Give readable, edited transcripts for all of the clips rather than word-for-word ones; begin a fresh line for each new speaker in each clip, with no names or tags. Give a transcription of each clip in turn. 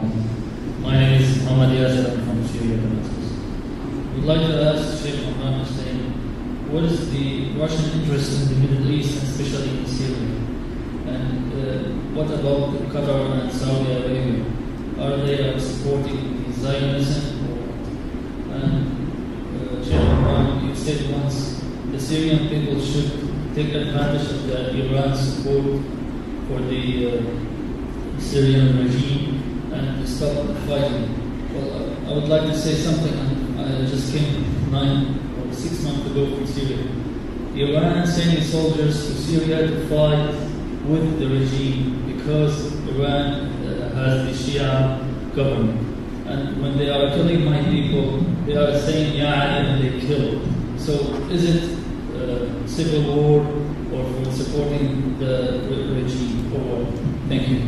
My name is Muhammad Yasser. I'm from Syria, Damascus. We'd like to ask Sheikh Imran Hosein, what is the Russian interest in the Middle East, and especially in Syria? And what about Qatar and Saudi Arabia? Are they supporting the Zionism? And Sheikh Imran, you said once the Syrian people should take advantage of the Iran support for the Syrian regime and stop fighting. Well, I would like to say something. I just came 9 or 6 months ago from Syria. Iran sending soldiers to Syria to fight with the regime because Iran has the Shia government. And when they are killing my people, they are saying Ya Ali and they kill. So is it civil war or for supporting the regime or what? Thank you.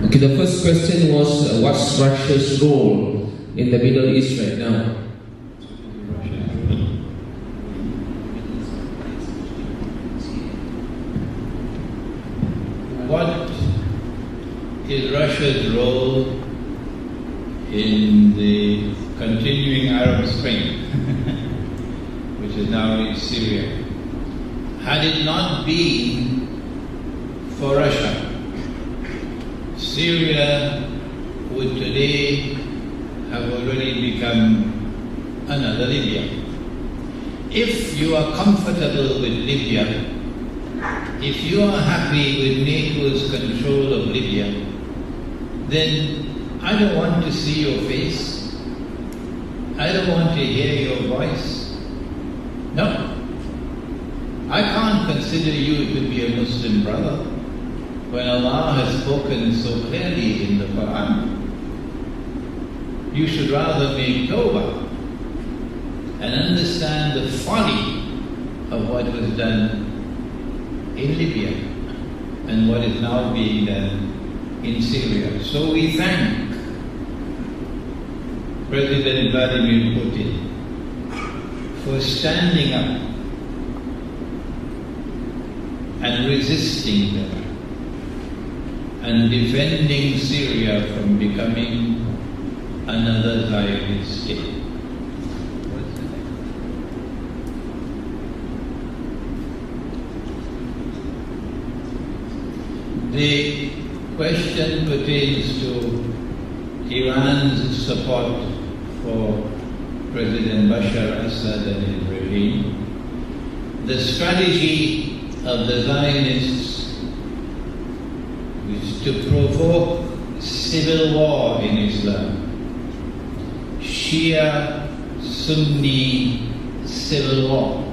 Okay, the first question was what's Russia's role in the Middle East right now?
What is Russia's role in the continuing Arab Spring, which is now in Syria? Had it not been for Russia, Syria would today have already become another Libya. If you are comfortable with Libya, if you are happy with NATO's control of Libya, then I don't want to see your face. I don't want to hear your voice. No. I can't consider you to be a Muslim brother when Allah has spoken so clearly in the Quran. You should rather make tawbah and understand the folly of what was done in Libya and what is now being done in Syria. So we thank President Vladimir Putin for standing up and resisting them and defending Syria from becoming another Zionist state. The question pertains to Iran's support for President Bashar Assad and his regime. The strategy of the Zionists is to provoke civil war in Islam. Shia, Sunni civil war.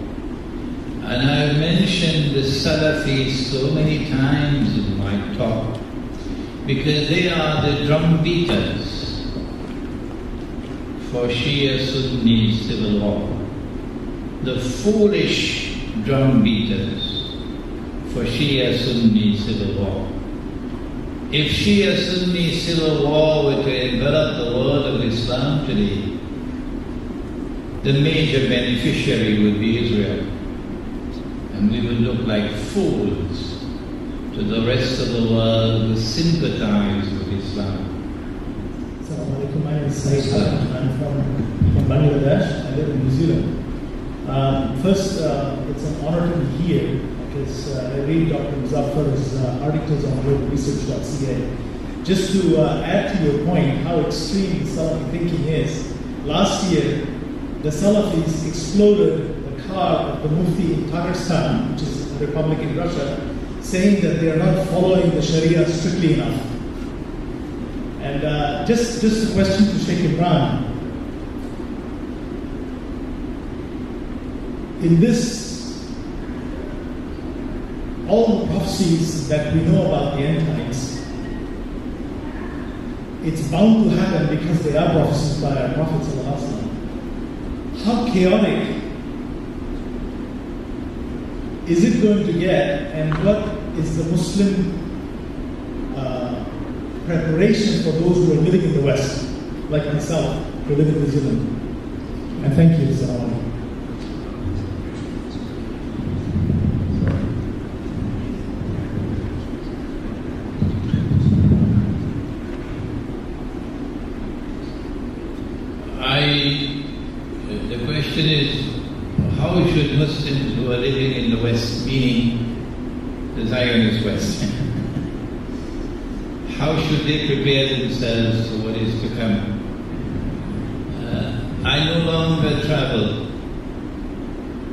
And I've mentioned the Salafis so many times in my talk because they are the drum beaters for Shia Sunni civil war. The foolish drum beaters for Shia Sunni civil war. If Shia Sunni civil war were to envelop the world of Islam today, the major beneficiary would be Israel. And we would look like fools to the rest of the world who sympathize with Islam.
Assalamu alaikum. My name is Sheikh. I'm from Bangladesh. I live in New Zealand. First, it's an honor to be here because I read Dr. Muzaffar's articles on globalresearch.ca. Just to add to your point, how extreme Salafi thinking is, last year the Salafis exploded car of the Mufti in Pakistan, which is a republic in Russia, saying that they are not following the Sharia strictly enough. And just a question to Sheikh Imran. In this, all the prophecies that we know about the end times, it's bound to happen because they are prophecies by our Prophet ﷺ. How chaotic is it going to get, and what is the Muslim preparation for those who are living in the West, like myself, who live in New Zealand? And thank you, Assalamu alaikum.
West, meaning the Zionist West. How should they prepare themselves for what is to come? I no longer travel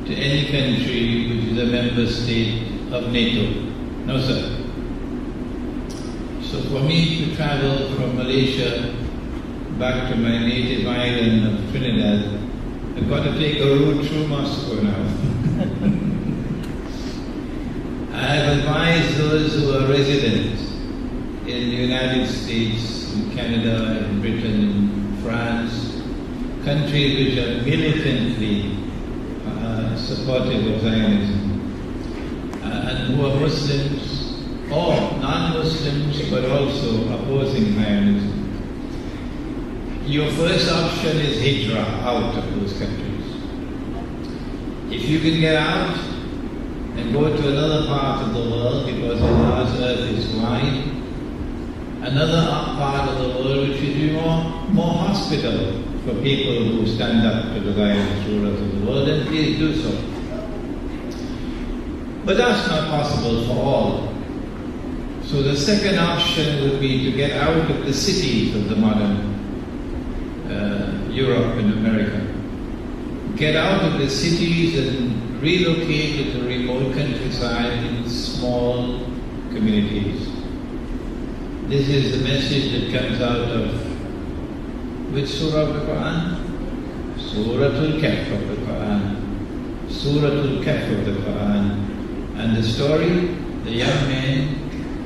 to any country which is a member state of NATO. No, sir. So for me to travel from Malaysia back to my native island of Trinidad, I've got to take a route through Moscow now. I have advised those who are residents in the United States, in Canada, in Britain, in France, countries which are militantly supportive of Zionism, and who are Muslims or non-Muslims but also opposing Zionism. Your first option is hijrah, out of those countries. If you can get out and go to another part of the world, because Allah's earth is wide, another part of the world which will be more hospitable for people who stand up to the Zionist rulers of the world, then please do so. But that's not possible for all. So the second option would be to get out of the cities of the modern Europe and America. Get out of the cities and relocate to the remote countryside in small communities. This is the message that comes out of which surah of the Quran? Suratul Kahf of the Quran. Suratul Kahf of the Quran. And the story, the young man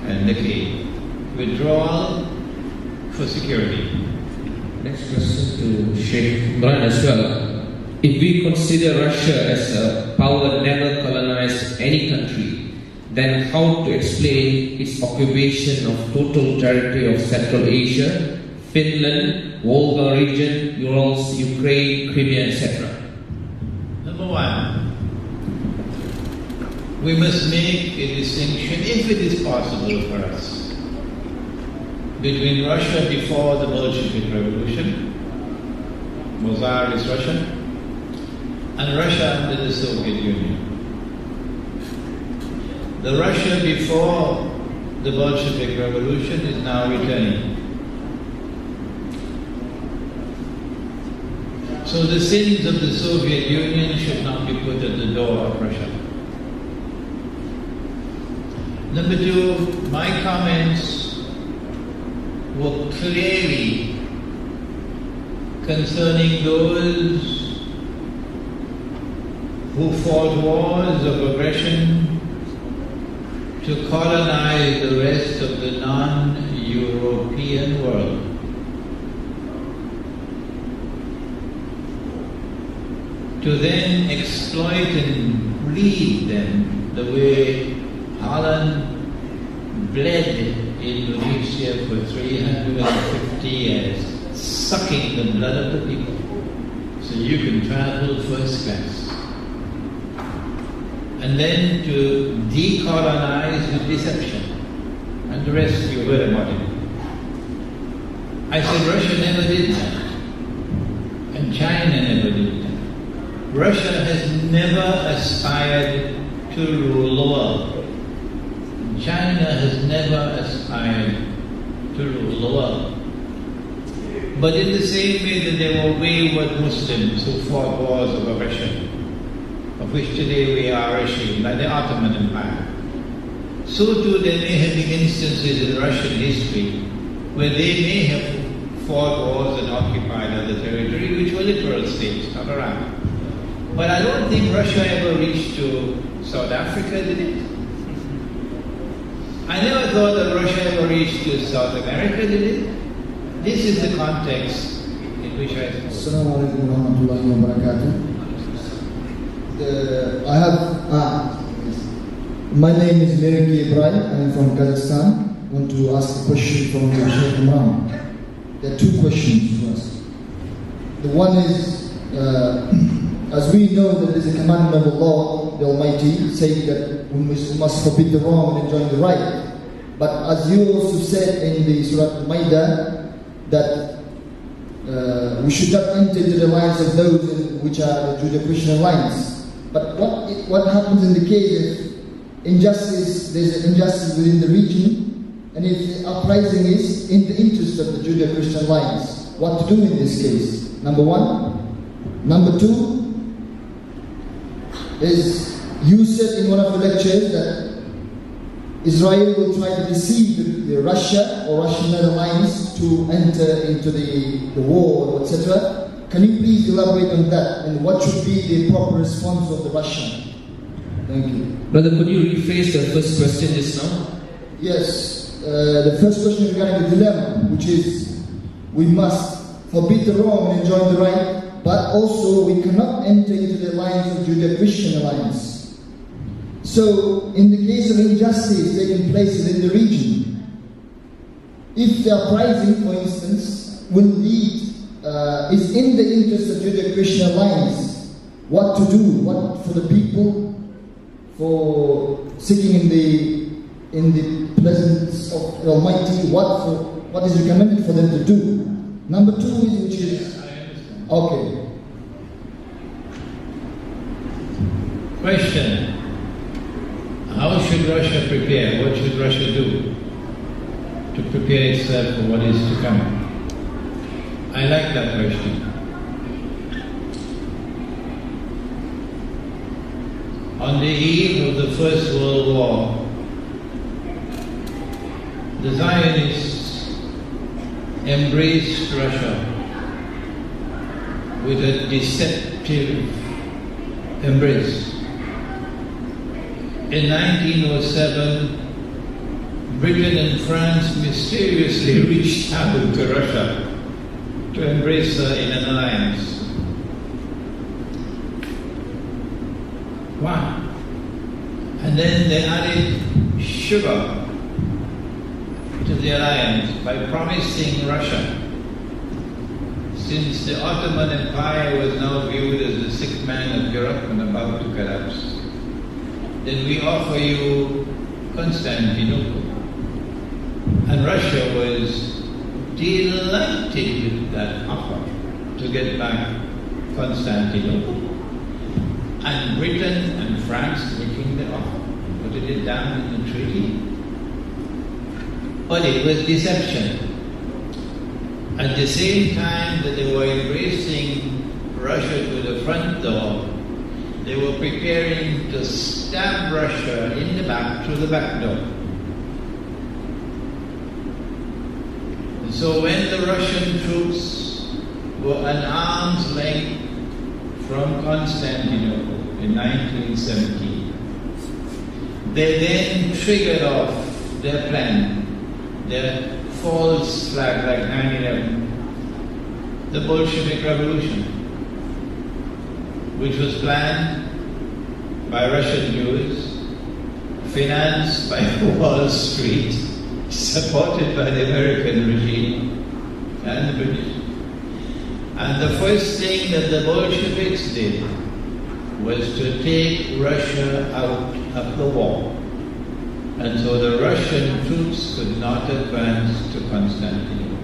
and the cave. Withdrawal for security.
Next question to Sheikh Imran as well. If we consider Russia as a power that never colonized any country, then how to explain its occupation of total territory of Central Asia, Finland, Volga region, Urals, Ukraine, Crimea, etc.?
Number one, we must make a distinction, if it is possible for us, between Russia before the Bolshevik Revolution, Tsar is Russia, and Russia under the Soviet Union. The Russia before the Bolshevik Revolution is now returning. So the sins of the Soviet Union should not be put at the door of Russia. Number two, my comments were clearly concerning those who fought wars of aggression to colonize the rest of the non-European world. To then exploit and bleed them the way Holland bled Indonesia for 350 years, sucking the blood of the people, so you can travel first class. And then to decolonize with deception. And the rest you heard about it. I said Russia never did that. And China never did that. Russia has never aspired to rule the world. China has never aspired to rule the world. But in the same way that there were wayward Muslims who fought wars of aggression, of which today we are ashamed, like the Ottoman Empire, so too there may have been instances in Russian history where they may have fought wars and occupied other territory which were literal states, not around. But I don't think Russia ever reached to South Africa, did it? I never thought that Russia ever reached to South America, did it? This is the context in which I spoke.
Assalamu alaikum wa rahmatullahi wa barakatuh. My name is Ibrahim. I am from Kazakhstan. I want to ask a question from Sheikh Imran. There are two questions to ask. The one is, as we know that there is a commandment of Allah, the Almighty, saying that we must forbid the wrong and enjoy the right. But as you also said in the Surah Al-Ma'idah, that we should not enter into the lines of those which are the Judeo-Christian lines. But what what happens in the case if injustice, there's an injustice within the region, and if the uprising is in the interest of the Judeo-Christian lines, what to do in this case? Number one. Number two is, you said in one of the lectures that Israel will try to deceive Russia or Russian alliance to enter into the war, etc. Can you please elaborate on that, and what should be the proper response of the Russian? Thank you.
Brother, could you rephrase the first question just now?
Yes, the first question regarding the dilemma, which is, we must forbid the wrong and enjoy the right, but also we cannot enter into the alliance of Judeo-Christian alliance. So, in the case of injustice taking place within the region, if the uprising, for instance, will lead, is in the interest of Judeo-Christian alliance, what to do, what for the people, for seeking in the presence of the Almighty, what is recommended for them to do. Number two is, which is, okay.
Question: how should Russia prepare? What should Russia do to prepare itself for what is to come? I like that question. On the eve of the First World War, the Zionists embraced Russia with a deceptive embrace. In 1907, Britain and France mysteriously reached out to Russia to embrace her in an alliance. Wow. And then they added sugar to the alliance by promising Russia, since the Ottoman Empire was now viewed as the sick man of Europe and about to collapse, then we offer you Constantinople. And Russia was delighted with that offer to get back Constantinople. And Britain and France making the offer, put it down in the treaty. But it was deception. At the same time that they were embracing Russia to the front door, they were preparing to stab Russia in the back through the back door. And so when the Russian troops were an arm's length from Constantinople in 1917, they then triggered off their plan, their false flag like 9/11, the Bolshevik Revolution, which was planned by Russian Jews, financed by Wall Street, supported by the American regime and the British. And the first thing that the Bolsheviks did was to take Russia out of the war. And so the Russian troops could not advance to Constantinople.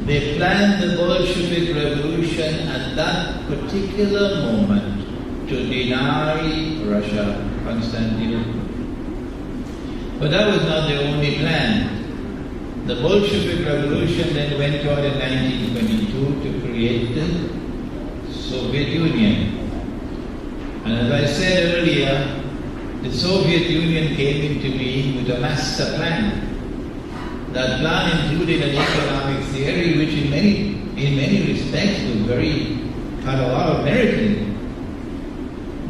They planned the Bolshevik Revolution at that particular moment to deny Russia Constantinople. But that was not the only plan. The Bolshevik Revolution then went on in 1922 to create the Soviet Union. And as I said earlier, the Soviet Union came into being with a master plan. That plan included an economic theory which in many respects had a lot of merit in it.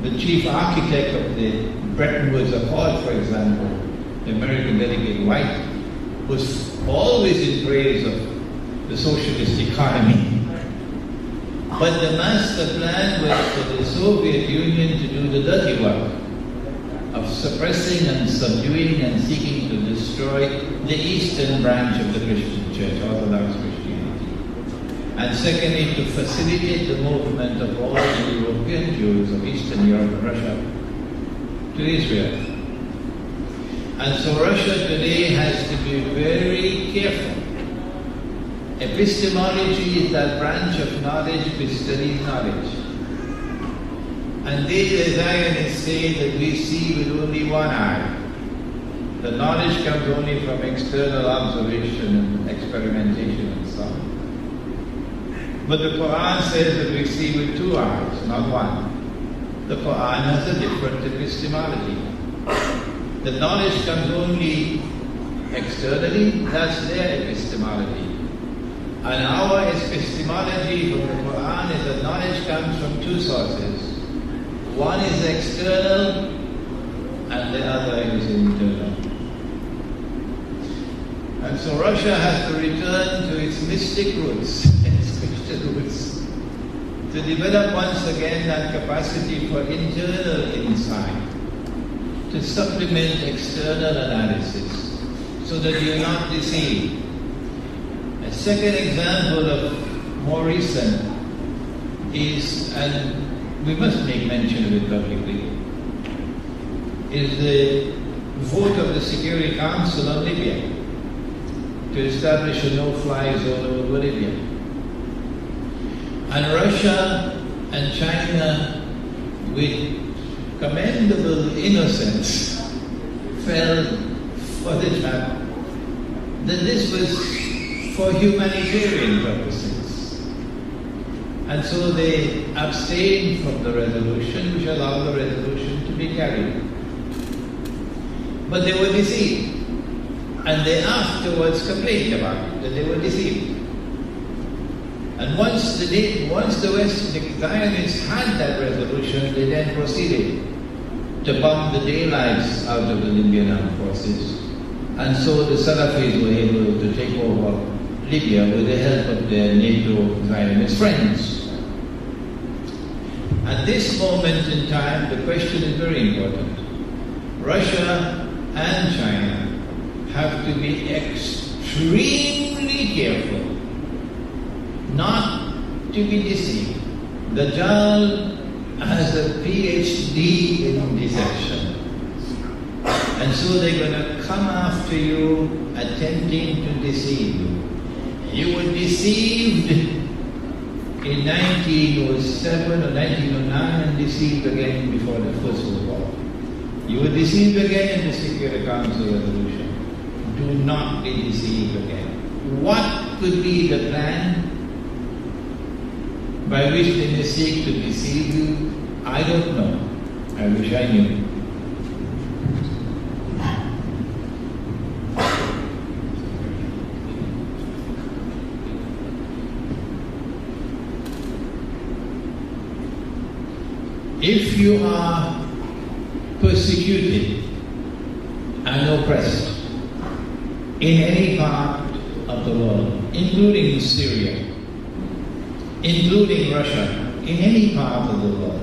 The chief architect of the Bretton Woods Accord, for example, the American delegate White, was always in praise of the socialist economy. But the master plan was for the Soviet Union to do the dirty work of suppressing and subduing and seeking to destroy the eastern branch of the Christian Church, Orthodox Christianity. And secondly, to facilitate the movement of all the European Jews of Eastern Europe and Russia to Israel. And so Russia today has to be very careful. Epistemology is that branch of knowledge which studies knowledge. And they, the Zionists, say that we see with only one eye. The knowledge comes only from external observation and experimentation and so on. But the Quran says that we see with two eyes, not one. The Quran has a different epistemology. The knowledge comes only externally, that's their epistemology. And our epistemology from the Quran is that knowledge comes from two sources. One is external and the other is internal. And so Russia has to return to its mystic roots, its Christian roots, to develop once again that capacity for internal insight, to supplement external analysis, so that you're not deceived. A second example of more recent is, and we must make mention of it publicly, is the vote of the Security Council on Libya to establish a no-fly zone over Libya. And Russia and China, with commendable innocence, fell for the trap that this was for humanitarian purposes. And so they abstained from the resolution, which allowed the resolution to be carried. But they were deceived. And they afterwards complained about it, that they were deceived. And once the West, the Zionists had that resolution, they then proceeded to bomb the daylights out of the Libyan armed forces. And so the Salafis were able to take over Libya with the help of their NATO Zionist friends. At this moment in time, the question is very important. Russia and China have to be extremely careful not to be deceived. Dajjal has a PhD in deception. And so they're going to come after you, attempting to deceive you. You were deceived in 1907 or 1909 and deceived again before the First World War. You were deceived again in the Security Council resolution. Do not be deceived again. What could be the plan by which they may seek to deceive you? I don't know. I wish I knew. If you are persecuted and oppressed in any part of the world, including Syria, including Russia, in any part of the world,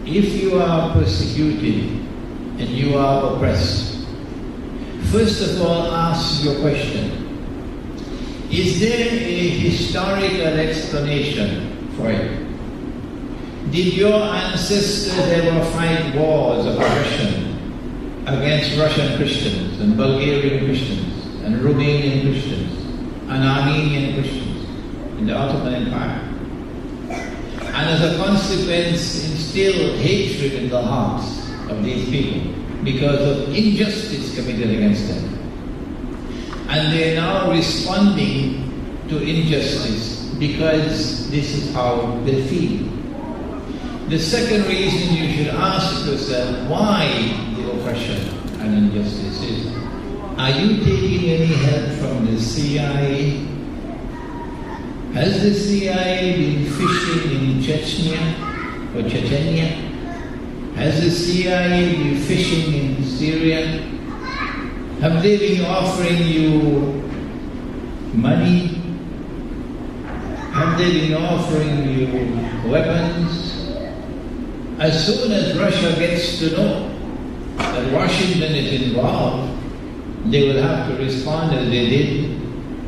if you are persecuted and you are oppressed, first of all ask your question. Is there a historical explanation for it? Did your ancestors ever fight wars of aggression against Russian Christians and Bulgarian Christians and Romanian Christians and Armenian Christians in the Ottoman Empire? And as a consequence, instill hatred in the hearts of these people because of injustice committed against them. And they are now responding to injustice because this is how they feel. The second reason you should ask yourself why the oppression and injustice is, are you taking any help from the CIA? Has the CIA been fishing in Chechnya or Chechnya? Has the CIA been fishing in Syria? Have they been offering you money? Have they been offering you weapons? As soon as Russia gets to know that Washington is involved, they will have to respond as they did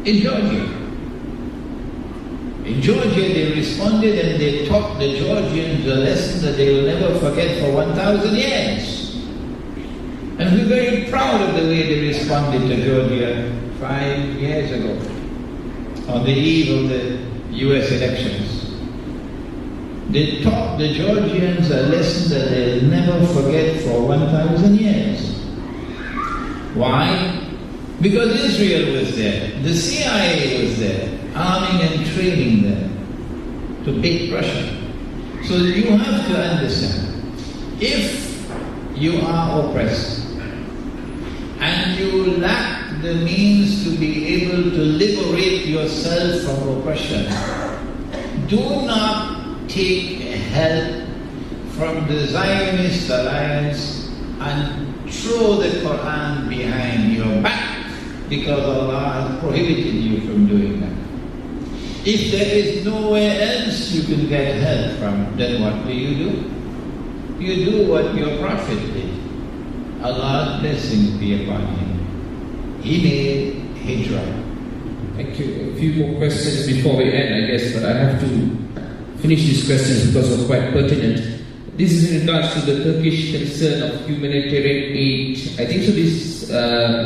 in Georgia. In Georgia, they responded and they taught the Georgians a lesson that they will never forget for 1,000 years. And we're very proud of the way they responded to Georgia 5 years ago, on the eve of the US elections. They taught the Georgians a lesson that they'll never forget for 1,000 years. Why? Because Israel was there, the CIA was there, arming and training them to beat Russia. So you have to understand, if you are oppressed and you lack the means to be able to liberate yourself from oppression, do not take help from the Zionist alliance and throw the Quran behind your back, because Allah has prohibited you from doing that. If there is nowhere else you can get help from, then what do? You do what your Prophet did. Allah's blessings be upon him. He made hijrah.
Thank you. A few more questions before we end, I guess, but I have to finish these questions because they're quite pertinent. This is in regards to the Turkish concern of humanitarian aid. I think so this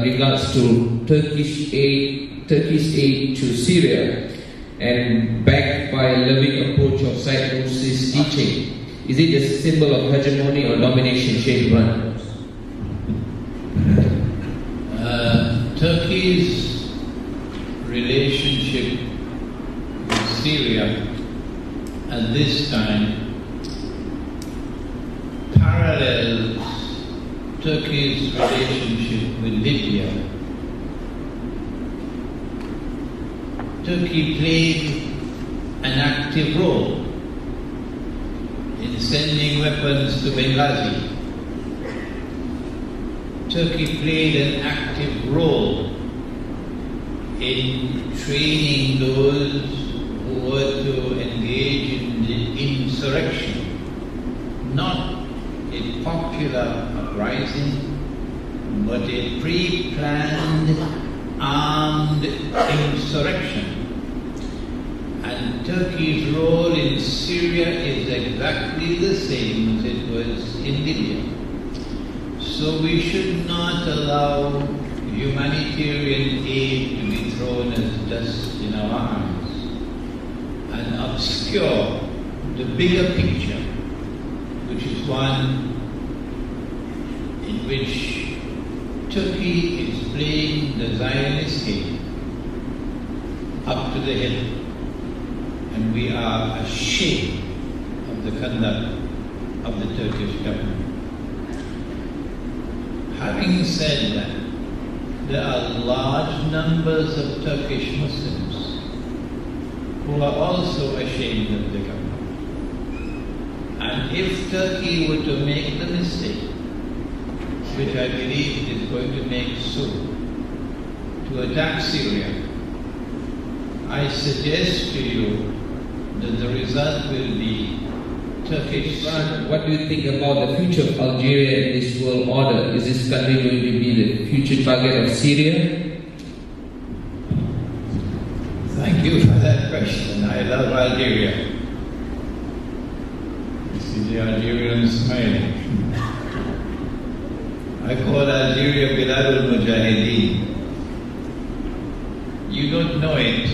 regards to Turkish aid to Syria and backed by a loving approach of Said Nursi's teaching. Is it a symbol of hegemony or domination, Sheikh Imran?
Turkey's relationship with Syria at this time parallels Turkey's relationship with Libya. Turkey played an active role in sending weapons to Benghazi. Turkey played an active role in training those who were to engage in the insurrection, not a popular uprising, but a pre-planned armed insurrection. And Turkey's role in Syria is exactly the same as it was in Libya. So we should not allow humanitarian aid to be thrown as dust in our eyes and obscure the bigger picture, which is one in which Turkey is playing the Zionist game up to the hill, and we are ashamed of the conduct of the Turkish government. Having said that, there are large numbers of Turkish Muslims who are also ashamed of the government. And if Turkey were to make the mistake, which I believe it is going to make soon, to attack Syria, I suggest to you that the result will be Turkish.
What do you think about the future of Algeria in this world order? Is this country going to be the future target of Syria?
Thank you for that question. I love Algeria. You see the Algerians smiling. I call Algeria Bilad al-Mujahideen. You don't know it,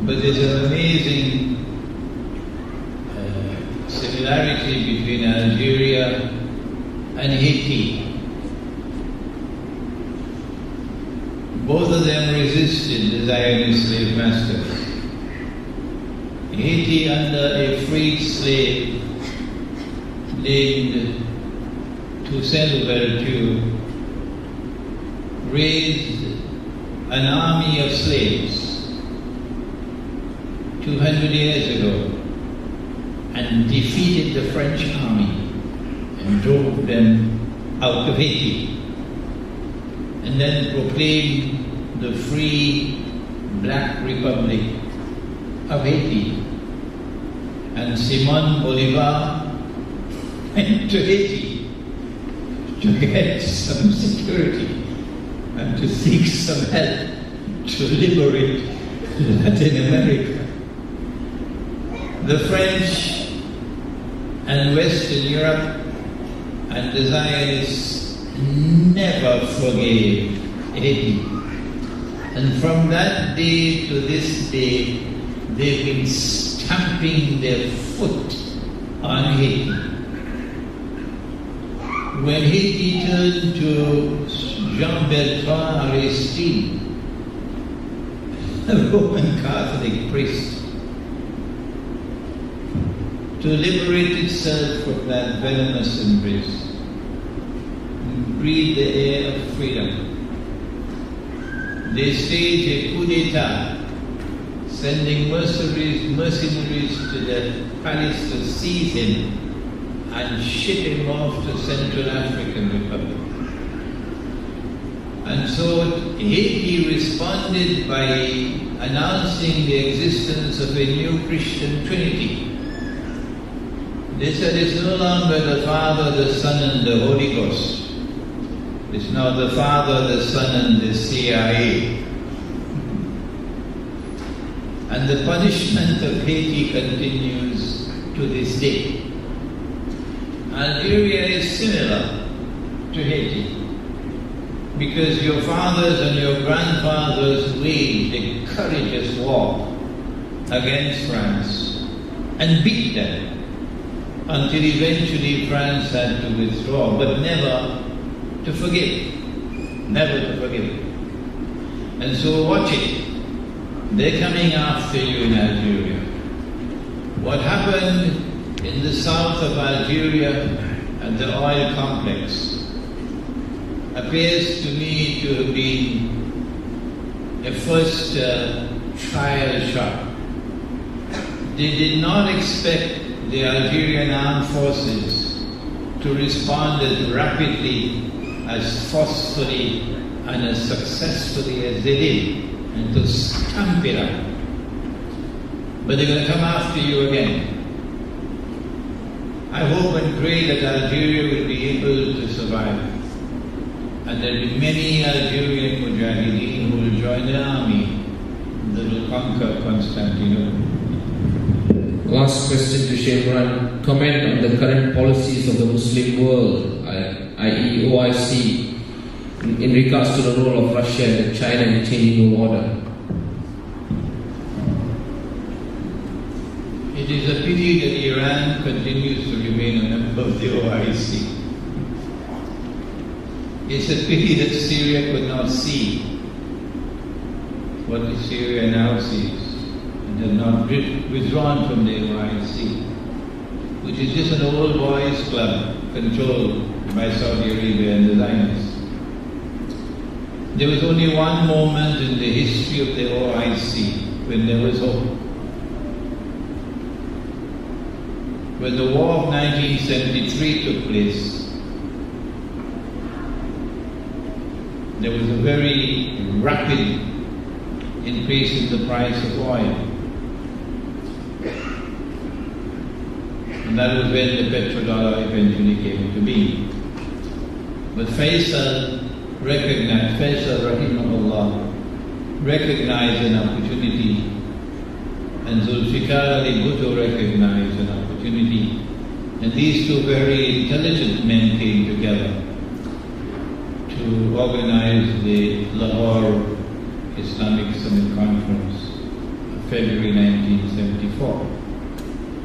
but there's an amazing similarity between Algeria and Haiti. Both of them resisted the Zionist slave masters. Haiti, under a freed slave named Toussaint Louverture, raised an army of slaves 200 years ago and defeated the French army and drove them out of Haiti, and then proclaimed the free Black Republic of Haiti. And Simon Bolivar went to Haiti to get some security and to seek some help to liberate Latin America. The French and Western Europe and the Zionists never forgave Haiti. And from that day to this day, they've been stamping their foot on Haiti. When Haiti turned to Jean-Bertrand Aristide, a Roman Catholic priest, to liberate itself from that venomous embrace and breathe the air of freedom, they staged a coup d'etat, sending mercenaries to the palace to seize him and ship him off to Central African Republic. And so Haiti responded by announcing the existence of a new Christian Trinity. They said it's no longer the Father, the Son, and the Holy Ghost. It's now the Father, the Son, and the CIA. And the punishment of Haiti continues to this day. Algeria is similar to Haiti, because your fathers and your grandfathers waged a courageous war against France and beat them until eventually France had to withdraw, but never to forgive. Never to forgive. And so watch it. They're coming after you in Algeria. What happened in the south of Algeria at the oil complex appears to me to have been a first trial shot. They did not expect the Algerian armed forces to respond as rapidly, as forcefully, and as successfully as they did, and to stamp it out. But they're going to come after you again. I hope and pray that Algeria will be able to survive, and there will be many Algerian mujahideen who will join the army that will conquer Constantinople.
Last question to Sheikh Imran. Comment on the current policies of the Muslim world, i.e. OIC, in regards to the role of Russia and China in changing the order.
It is a pity that Iran continues to remain a member of the OIC. It's a pity that Syria could not see what Syria now sees, and has not withdrawn from the OIC, which is just an old boys club controlled by Saudi Arabia and the Zionists. There was only one moment in the history of the OIC when there was hope. When the war of 1973 took place, there was a very rapid increase in the price of oil. And that was when the petrodollar eventually came into being. But Faisal rahimahullah, recognized an opportunity, and Zulfikar Ali Bhutto recognized an opportunity, and these two very intelligent men came together to organize the Lahore Islamic Summit Conference of February 1974,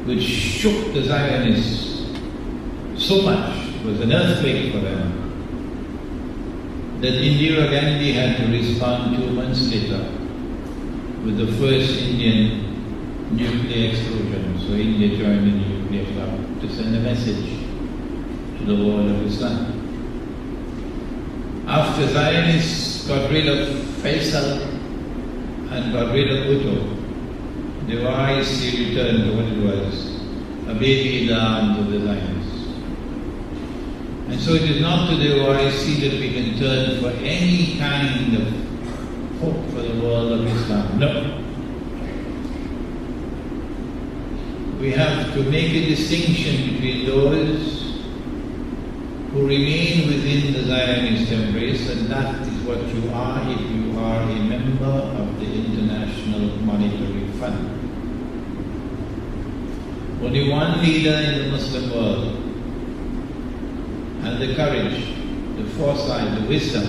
which shook the Zionists so much, it was an earthquake for them, that Indira Gandhi had to respond 2 months later with the first Indian nuclear explosion. So India joined the nuclear club to send a message to the world of Islam. After Zionists got rid of Faisal and got rid of Bhutto, the OIC returned to what it was, a baby in the arms of the Zionists. And so it is not to the OIC that we can turn for any kind of hope for the world of Islam. No. We have to make a distinction between those who remain within the Zionist embrace, and that is what you are if you are a member of the International Monetary Fund. Only one leader in the Muslim world had the courage, the foresight, the wisdom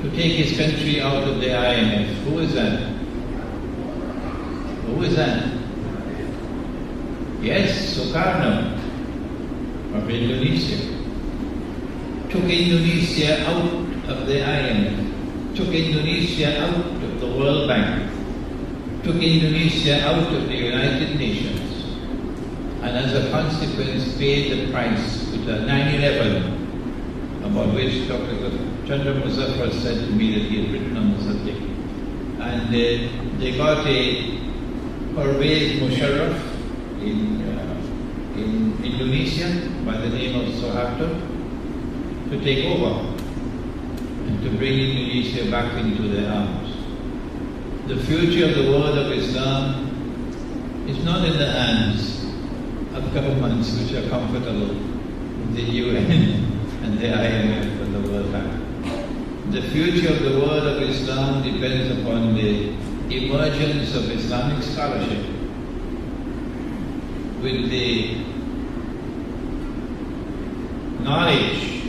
to take his country out of the IMF. Who is that? Who is that? Yes, Sukarno of Indonesia. Took Indonesia out of the IMF, took Indonesia out of the World Bank, took Indonesia out of the United Nations, and as a consequence paid the price with the 9/11, about which Dr. Chandra Muzaffar said to me that he had written on the subject. And they got a Pervez Musharraf in Indonesia by the name of Suharto to take over and to bring Indonesia back into their arms. The future of the world of Islam is not in the hands of governments which are comfortable with the UN and the IMF and the World Bank. The future of the world of Islam depends upon the emergence of Islamic scholarship with the knowledge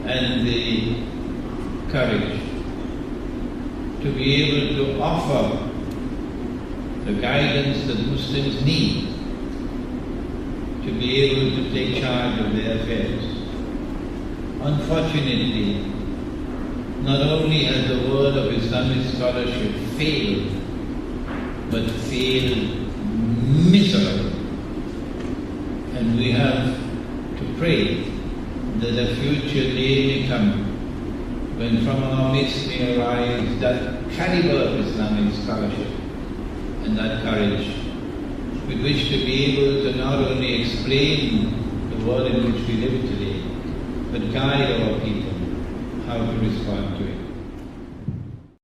and the courage to be able to offer the guidance that Muslims need to be able to take charge of their affairs. Unfortunately, not only has the world of Islamic scholarship failed, but failed miserably. And we have to pray that a future day may come when from our midst may arise that caliber of Islamic scholarship and that courage with which to be able to not only explain the world in which we live today, but guide our people how to respond to it.